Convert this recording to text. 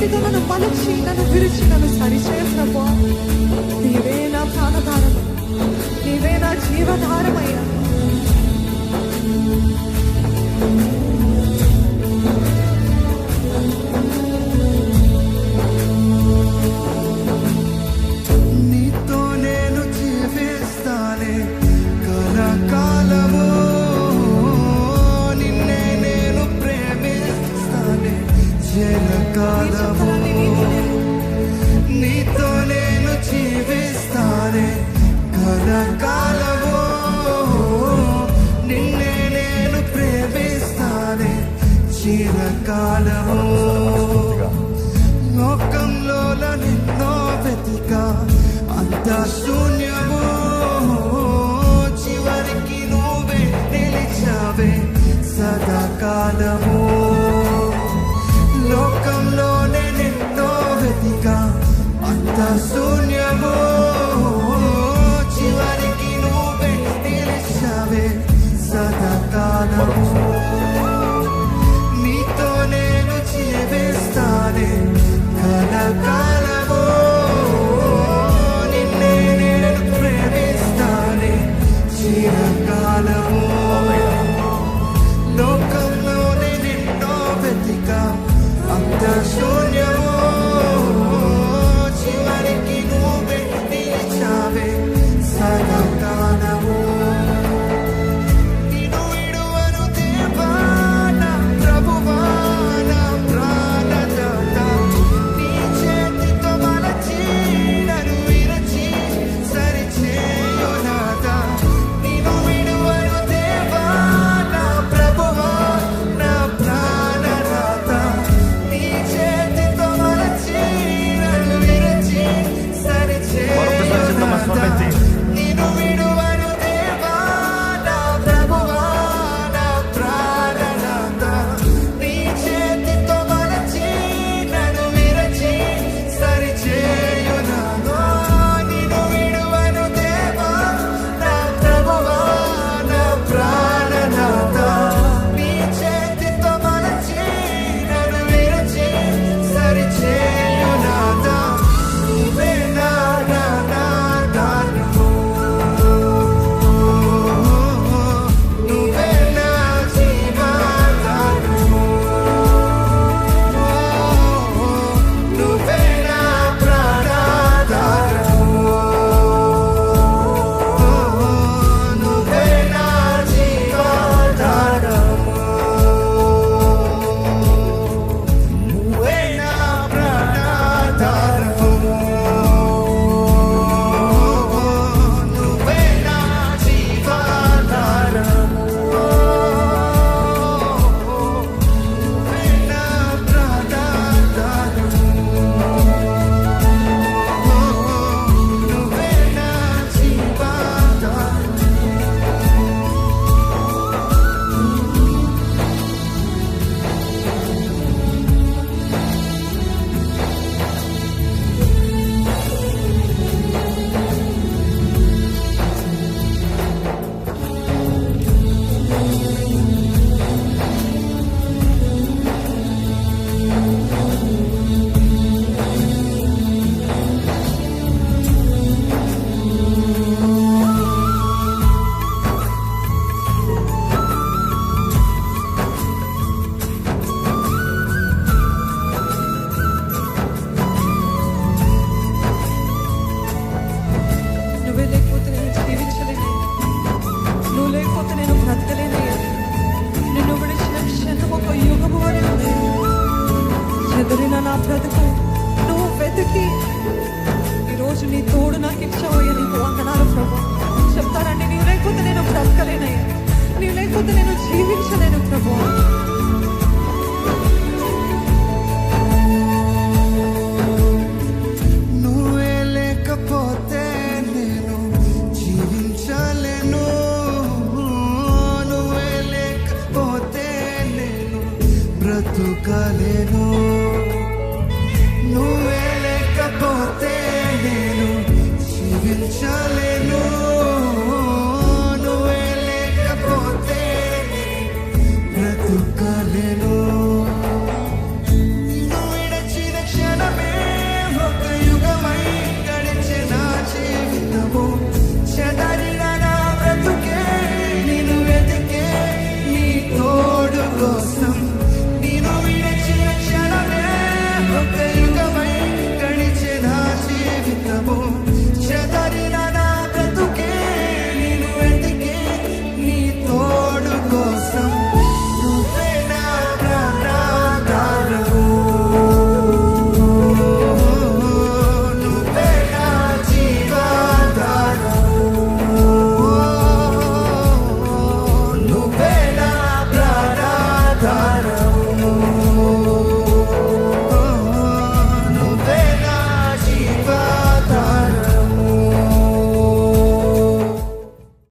చేతితో నన్ను పలచి నన్ను విరిచి నన్ను సరిచేయ ప్రభువా. నీవే నా ప్రాణధారం, నీవే నా జీవధారమయ్యా. నీతో నేను జీవిస్తానే కలకాలము, నిన్నే నేను ప్రేమిస్తానే చిరకాలము. నీతో నేను జీవిస్తానే కలకాలము, నిన్నే నేను ప్రేమిస్తానే చిరకాలము. లోకంలో నిన్నో వెతికా అంత శూన్యము, చివరికి నువ్వే నిలిచావే సదాకాలము. లోకంలోనే నిన్నో వెతికా అంత శూన్యము, చివరికి నువ్వే నిలిచావే సదాకాలము. నీతో నేను జీవిస్తానే కలకాలము, నిన్నే నేను ప్రేమిస్తానే చిరకాలము. లోకంలోనే నిన్నో వెతికా అంత శూన్యము, చివరికి నువ్వే నిలిచావే సదాకాలము. నిన్ను విడువను దేవా నా ప్రభువా, నా ప్రాణదాత. నీ చేతితో మలచి నన్ను విరచి సరిచేయు నాథా. నిన్ను విడువను దేవా నా ప్రభువా, నా ప్రాణదాత. నీ చేతితో మలచి నన్ను విరచి సరిచేయు నాథా. నిన్ను విడువను దేవా నా ప్రభువా, నా ప్రాణదాత. నీ చేతితో మలచి నన్ను విరచి సరిచేయు నాథా. నిన్ను విడువను దేవా నా ప్రభువా, నా ప్రాణదాత. నీ చేతితో మలచి నన్ను విరచి సరిచేయు నాథా. నువ్వే నా దానము, నువ్వే నా జీవధారము, నువ్వే నా ప్రాణధారము, నువ్వే నా జీవధారము, నువ్వే నా ప్రాణధారము, నువ్వే నా జీవధారము, నువ్వే నా ప్రాణధారము, నువ్వే నా జీవధారము. నువ్వే లేకపోతే నేను జీవించలేనయ్యా, నువ్వు లేకపోతే నేను బ్రతకలేనయ్యా. నిన్ను విడిచిన క్షణం ఒక యుగము వలె ఉంది. చెదిరిన నా బ్రతుకు నువ్వు వెతికి ఈరోజు నీ తోడు నాకు ఇచ్చావయ్యా. నీకు వందనాలు ప్రభు. చెప్తానండి, నీవు లేకపోతే నేను బ్రతకలేనయ్యా, నీవు లేకపోతే నేను జీవించలేను ప్రభు.